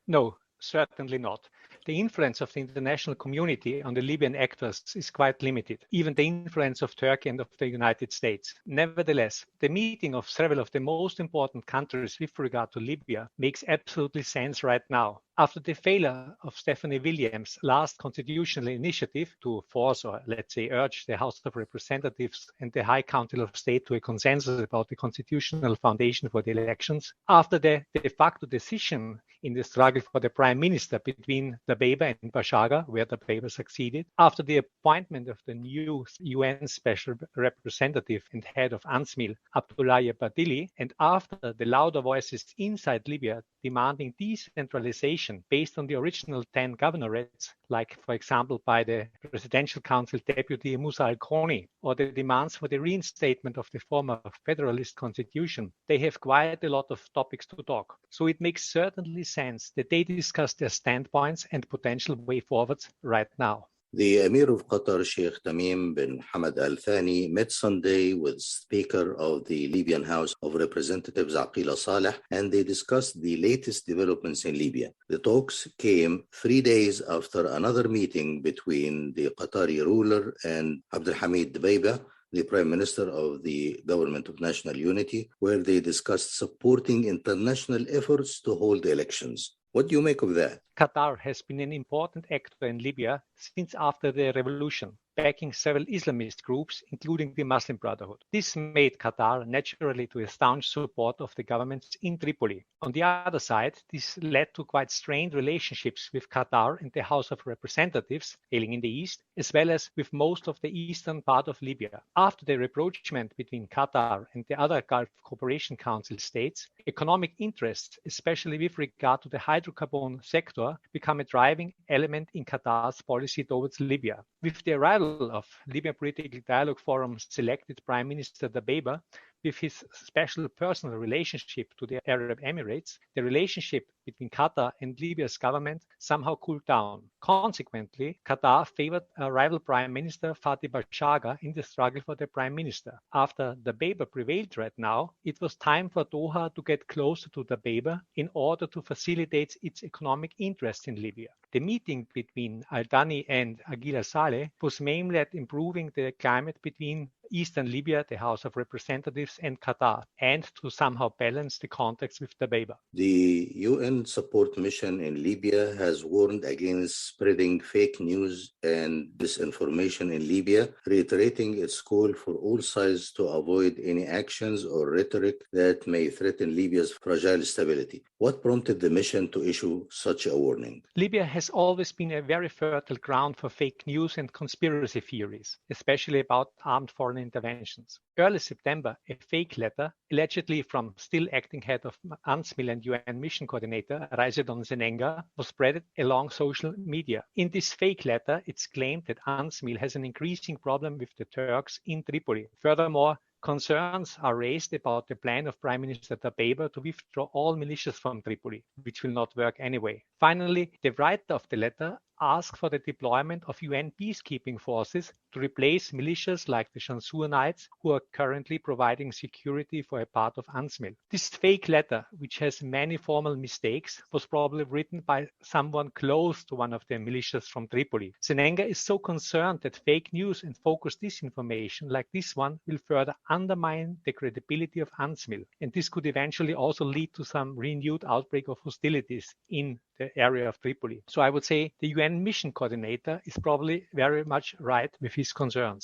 No, certainly not. The influence of the international community on the Libyan actors is quite limited, even the influence of Turkey and of the United States. Nevertheless, the meeting of several of the most important countries with regard to Libya makes absolutely sense right now. After the failure of Stephanie Williams' last constitutional initiative to force, or let's say urge, the House of Representatives and the High Council of State to a consensus about the constitutional foundation for the elections, after the de facto decision in the struggle for the prime minister between Dabeiba and Bashaga, where Dabeiba succeeded, after the appointment of the new UN Special Representative and head of UNSMIL, Abdoulaye Badili, and after the louder voices inside Libya demanding decentralization based on the original 10 governorates, like, for example, by the Presidential Council Deputy Musa Al-Khoni, or the demands for the reinstatement of the former federalist constitution, they have quite a lot of topics to talk. So it makes certainly sense that they discuss their standpoints and potential way forwards right now. The Emir of Qatar, Sheikh Tamim bin Hamad Al Thani, met Sunday with Speaker of the Libyan House of Representatives Aqila Saleh, and they discussed the latest developments in Libya. The talks came 3 days after another meeting between the Qatari ruler and Abdulhamid Dabeiba, the Prime Minister of the Government of National Unity, where they discussed supporting international efforts to hold the elections. What do you make of that? Qatar has been an important actor in Libya since after the revolution, backing several Islamist groups, including the Muslim Brotherhood. This made Qatar naturally to a staunch support of the governments in Tripoli. On the other side, this led to quite strained relationships with Qatar and the House of Representatives, hailing in the east, as well as with most of the eastern part of Libya. After the rapprochement between Qatar and the other Gulf Cooperation Council states, economic interests, especially with regard to the hydrocarbon sector, become a driving element in Qatar's policy towards Libya. With the arrival of Libyan Political Dialogue Forum selected Prime Minister Dabeiba, with his special personal relationship to the Arab Emirates, the relationship between Qatar and Libya's government somehow cooled down. Consequently, Qatar favored a rival Prime Minister Fatih Bashaga in the struggle for the Prime Minister. After Dabeiba prevailed right now, it was time for Doha to get closer to Dabeiba in order to facilitate its economic interests in Libya. The meeting between Al-Thani and Aguila Saleh was aimed at improving the climate between Eastern Libya, the House of Representatives, and Qatar, and to somehow balance the contacts with Dabeiba. The UN support mission in Libya has warned against spreading fake news and disinformation in Libya, reiterating its call for all sides to avoid any actions or rhetoric that may threaten Libya's fragile stability. What prompted the mission to issue such a warning? Libya has always been a very fertile ground for fake news and conspiracy theories, especially about armed foreign interventions. Early September, a fake letter, allegedly from still acting head of UNSMIL and UN mission coordinator Raizadon Zenenga, was spread along social media. In this fake letter, it's claimed that UNSMIL has an increasing problem with the Turks in Tripoli. Furthermore, concerns are raised about the plan of Prime Minister Dabeiba to withdraw all militias from Tripoli, which will not work anyway. Finally, the writer of the letter asked for the deployment of UN peacekeeping forces to replace militias like the Shamsurites, who are currently providing security for a part of UNSMIL. This fake letter, which has many formal mistakes, was probably written by someone close to one of the militias from Tripoli. Zenenga is so concerned that fake news and focused disinformation like this one will further undermine the credibility of UNSMIL, and this could eventually also lead to some renewed outbreak of hostilities in the area of Tripoli. So I would say the UN mission coordinator is probably very much right with his concerns.